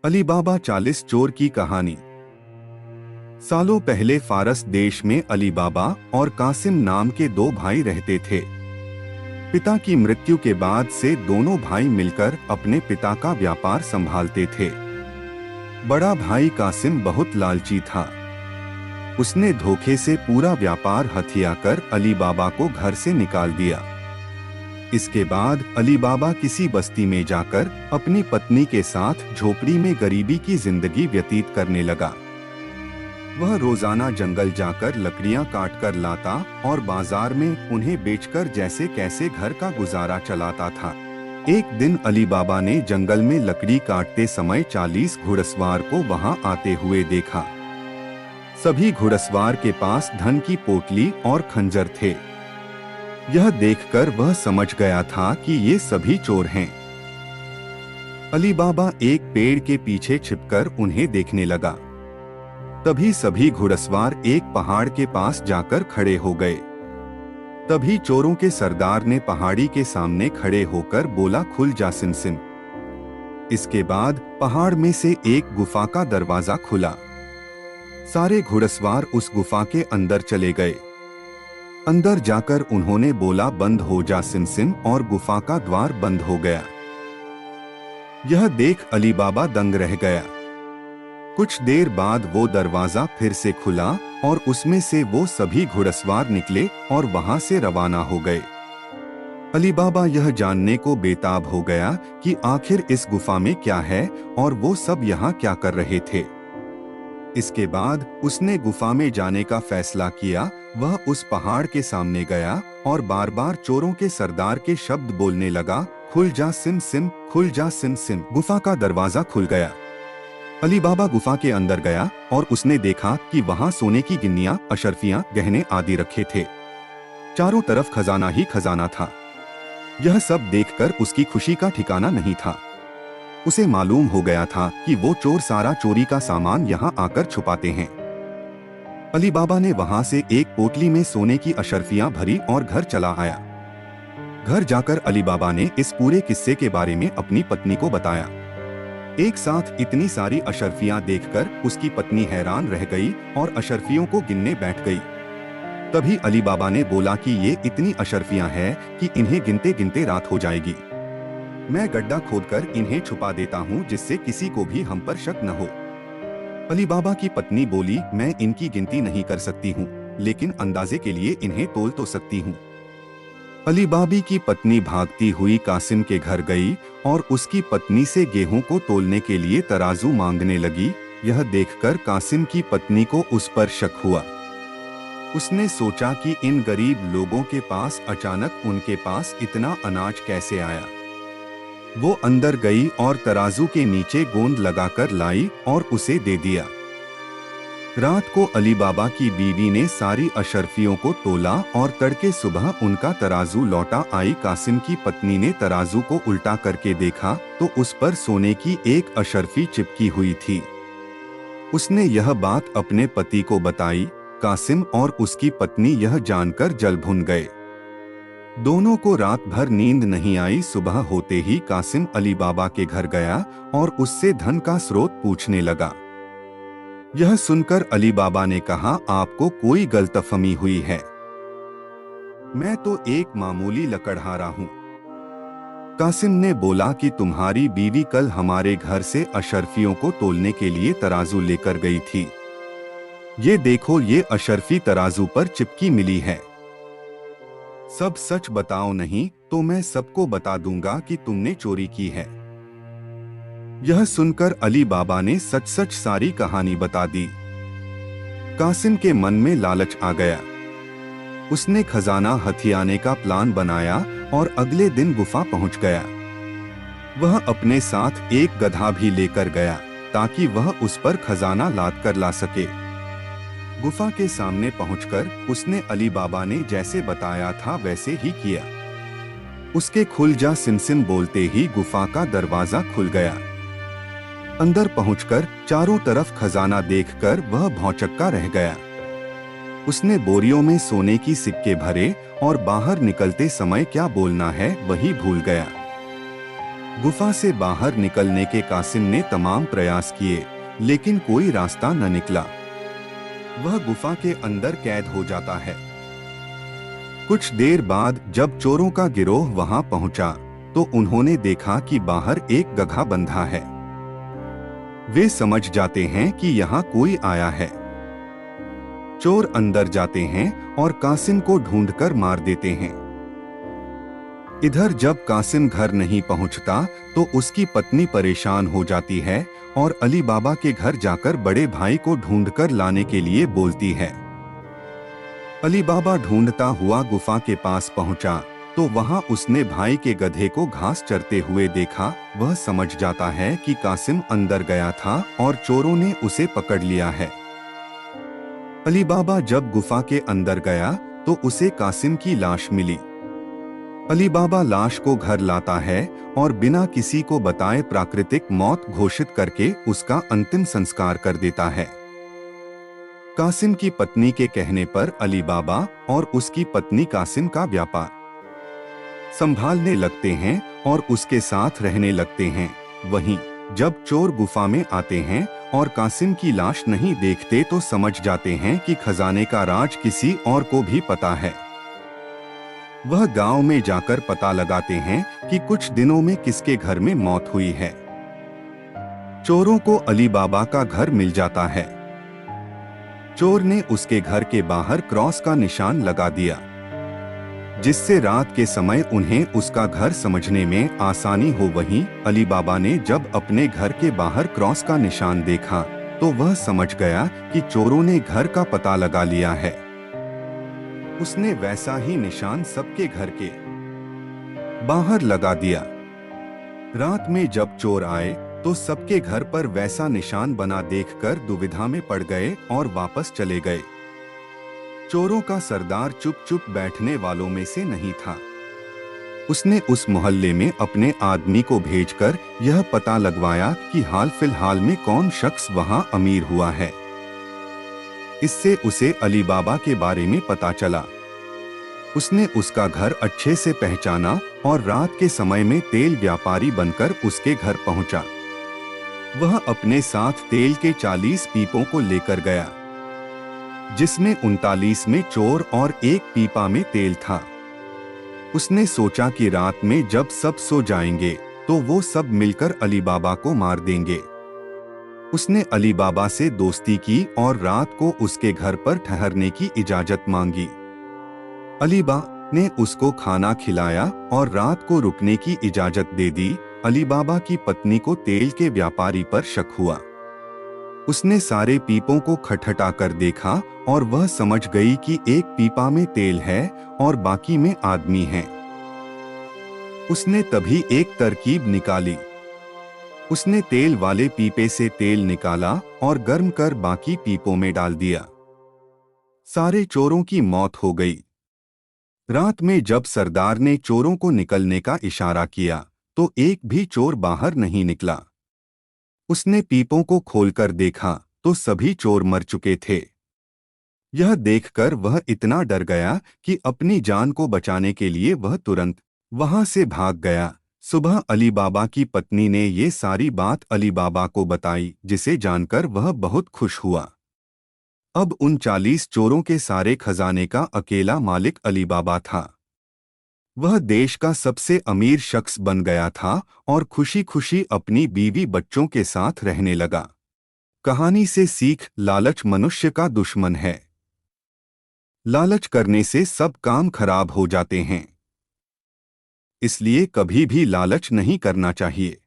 अली बाबा 40 चोर की कहानी। सालों पहले फारस देश में अली बाबा और कासिम नाम के दो भाई रहते थे। पिता की मृत्यु के बाद से दोनों भाई मिलकर अपने पिता का व्यापार संभालते थे। बड़ा भाई कासिम बहुत लालची था। उसने धोखे से पूरा व्यापार हथिया कर अली बाबा को घर से निकाल दिया। इसके बाद अली बाबा किसी बस्ती में जाकर अपनी पत्नी के साथ झोपड़ी में गरीबी की जिंदगी व्यतीत करने लगा। वह रोजाना जंगल जाकर लकड़ियां काट कर लाता और बाजार में उन्हें बेचकर जैसे कैसे घर का गुजारा चलाता था। एक दिन अली बाबा ने जंगल में लकड़ी काटते समय 40 घुड़सवार को वहां आते हुए देखा। सभी घुड़सवार के पास धन की पोटली और खंजर थे। यह देखकर वह समझ गया था कि ये सभी चोर हैं। अली बाबा एक पेड़ के पीछे छिपकर उन्हें देखने लगा। तभी सभी घुड़सवार एक पहाड़ के पास जाकर खड़े हो गए। तभी चोरों के सरदार ने पहाड़ी के सामने खड़े होकर बोला, खुल जा सिम। इसके बाद पहाड़ में से एक गुफा का दरवाजा खुला। सारे घुड़सवार उस गुफा के अंदर चले गए। अंदर जाकर उन्होंने बोला, बंद हो जा सिम, और गुफा का द्वार बंद हो गया। यह देख अली बाबा दंग रह गया। कुछ देर बाद वो दरवाजा फिर से खुला और उसमें से वो सभी घुड़सवार निकले और वहां से रवाना हो गए। अली बाबा यह जानने को बेताब हो गया कि आखिर इस गुफा में क्या है और वो सब यहाँ क्या कर रहे थे। इसके बाद उसने गुफा में जाने का फैसला किया। वह उस पहाड़ के सामने गया और बार बार चोरों के सरदार के शब्द बोलने लगा, खुल जा सिम, खुल जा सिम। गुफा का दरवाजा खुल गया। अली बाबा गुफा के अंदर गया और उसने देखा कि वहां सोने की गिन्नियां, अशर्फियां, गहने आदि रखे थे। चारों तरफ खजाना ही खजाना था। यह सब देखकर उसकी खुशी का ठिकाना नहीं था। उसे मालूम हो गया था कि वो चोर सारा चोरी का सामान यहाँ आकर छुपाते हैं। अली बाबा ने वहां से एक पोटली में सोने की अशर्फियां भरी और घर चला आया। घर जाकर अली बाबा ने इस पूरे किस्से के बारे में अपनी पत्नी को बताया। एक साथ इतनी सारी अशर्फियां देखकर उसकी पत्नी हैरान रह गई और अशर्फियों को गिनने बैठ गई। तभी अली बाबा ने बोला कि ये इतनी अशर्फियां हैं कि इन्हें गिनते गिनते रात हो जाएगी। मैं गड्ढा खोदकर इन्हें छुपा देता हूँ जिससे किसी को भी हम पर शक न हो। अली बाबा की पत्नी बोली, मैं इनकी गिनती नहीं कर सकती हूँ, लेकिन अंदाजे के लिए इन्हें तोल तो सकती हूँ। अली बाबी की पत्नी भागती हुई कासिम के घर गई और उसकी पत्नी से गेहूं को तोलने के लिए तराजू मांगने लगी। यह देखकर कासिम की पत्नी को उस पर शक हुआ। उसने सोचा कि इन गरीब लोगों के पास अचानक उनके पास इतना अनाज कैसे आया। वो अंदर गई और तराजू के नीचे गोंद लगाकर लाई और उसे दे दिया। रात को अली बाबा की बीवी ने सारी अशर्फियों को तोला और तड़के सुबह उनका तराजू लौटा आई। कासिम की पत्नी ने तराजू को उल्टा करके देखा तो उस पर सोने की एक अशर्फी चिपकी हुई थी। उसने यह बात अपने पति को बताई। कासिम और उसकी पत्नी यह जानकर जल भुन गए। दोनों को रात भर नींद नहीं आई। सुबह होते ही कासिम अली बाबा के घर गया और उससे धन का स्रोत पूछने लगा। यह सुनकर अली बाबा ने कहा, आपको कोई गलतफहमी हुई है। मैं तो एक मामूली लकड़हारा हूँ। कासिम ने बोला कि तुम्हारी बीवी कल हमारे घर से अशर्फियों को तोलने के लिए तराजू लेकर गई थी। ये देखो, ये अशर्फी तराजू पर चिपकी मिली है। सब सच बताओ, नहीं तो मैं सबको बता दूंगा कि तुमने चोरी की है। यह सुनकर अली बाबा ने सच सच सारी कहानी बता दी। कासिम के मन में लालच आ गया। उसने खजाना हथियाने का प्लान बनाया और अगले दिन गुफा पहुंच गया। वह अपने साथ एक गधा भी लेकर गया ताकि वह उस पर खजाना लाद कर ला सके। गुफा के सामने पहुंचकर उसने अली बाबा ने जैसे बताया था वैसे ही किया। उसके खुल जा सिम बोलते ही गुफा का दरवाजा खुल गया। अंदर पहुंचकर चारों तरफ खजाना देखकर वह भौचक्का रह गया। उसने बोरियों में सोने की सिक्के भरे और बाहर निकलते समय क्या बोलना है वही भूल गया। गुफा से बाहर निकलने के कासिम ने तमाम प्रयास किए, लेकिन कोई रास्ता न निकला। वह गुफा के अंदर कैद हो जाता है। कुछ देर बाद जब चोरों का गिरोह वहां पहुंचा, तो उन्होंने देखा कि बाहर एक गधा बंधा है। वे समझ जाते हैं कि यहाँ कोई आया है। चोर अंदर जाते हैं और कासिम को ढूंढकर मार देते हैं। इधर जब कासिम घर नहीं पहुंचता, तो उसकी पत्नी परेशान हो जाती है और अली बाबा के घर जाकर बड़े भाई को ढूंढकर लाने के लिए बोलती है। अली बाबा ढूंढता हुआ गुफा के पास पहुंचा, तो वहां उसने भाई के गधे को घास चरते हुए देखा। वह समझ जाता है कि कासिम अंदर गया था और चोरों ने उसे पकड़ लिया है। अली बाबा जब गुफा के अंदर गया, तो उसे कासिम की लाश मिली। अली बाबा लाश को घर लाता है और बिना किसी को बताए प्राकृतिक मौत घोषित करके उसका अंतिम संस्कार कर देता है। कासिम की पत्नी के कहने पर अली बाबा और उसकी पत्नी कासिम का व्यापार संभालने लगते हैं और उसके साथ रहने लगते हैं। वहीं जब चोर गुफा में आते हैं और कासिम की लाश नहीं देखते, तो समझ जाते हैं कि खजाने का राज किसी और को भी पता है। वह गांव में जाकर पता लगाते हैं कि कुछ दिनों में किसके घर में मौत हुई है। चोरों को अली बाबा का घर मिल जाता है। चोर ने उसके घर के बाहर क्रॉस का निशान लगा दिया, जिससे रात के समय उन्हें उसका घर समझने में आसानी हो। वहीं अली बाबा ने जब अपने घर के बाहर क्रॉस का निशान देखा, तो वह समझ गया कि चोरों ने घर का पता लगा लिया है। उसने वैसा ही निशान सबके घर के बाहर लगा दिया। रात में जब चोर आए, तो सबके घर पर वैसा निशान बना देखकर दुविधा में पड़ गए और वापस चले गए। चोरों का सरदार चुप-चुप बैठने वालों में से नहीं था। उसने उस मोहल्ले में अपने आदमी को भेजकर यह पता लगवाया कि हाल फिलहाल में कौन शख्स वहां अमीर हुआ है। इससे उसे अली बाबा के बारे में पता चला। उसने उसका घर अच्छे से पहचाना और रात के समय में तेल व्यापारी बनकर उसके घर पहुंचा। वह अपने साथ तेल के 40 पीपों को लेकर गया, जिसमें 39 में चोर और एक पीपा में तेल था। उसने सोचा कि रात में जब सब सो जाएंगे, तो वो सब मिलकर अली बाबा को मार देंगे। उसने अली बाबा से दोस्ती की और रात को उसके घर पर ठहरने की इजाजत मांगी। अली बाबा ने उसको खाना खिलाया और रात को रुकने की इजाजत दे दी। अली बाबा की पत्नी को तेल के व्यापारी पर शक हुआ। उसने सारे पीपों को खटखटा कर देखा और वह समझ गई कि एक पीपा में तेल है और बाकी में आदमी हैं। उसने तभी एक तरकीब निकाली। उसने तेल वाले पीपे से तेल निकाला और गर्म कर बाकी पीपों में डाल दिया। सारे चोरों की मौत हो गई। रात में जब सरदार ने चोरों को निकलने का इशारा किया, तो एक भी चोर बाहर नहीं निकला। उसने पीपों को खोलकर देखा, तो सभी चोर मर चुके थे। यह देखकर वह इतना डर गया कि अपनी जान को बचाने के लिए वह तुरंत वहां से भाग गया। सुबह अली बाबा की पत्नी ने ये सारी बात अली बाबा को बताई, जिसे जानकर वह बहुत खुश हुआ। अब उन 40 चोरों के सारे खजाने का अकेला मालिक अली बाबा था। वह देश का सबसे अमीर शख्स बन गया था और खुशी खुशी अपनी बीवी बच्चों के साथ रहने लगा। कहानी से सीख: लालच मनुष्य का दुश्मन है। लालच करने से सब काम खराब हो जाते हैं। इसलिए कभी भी लालच नहीं करना चाहिए।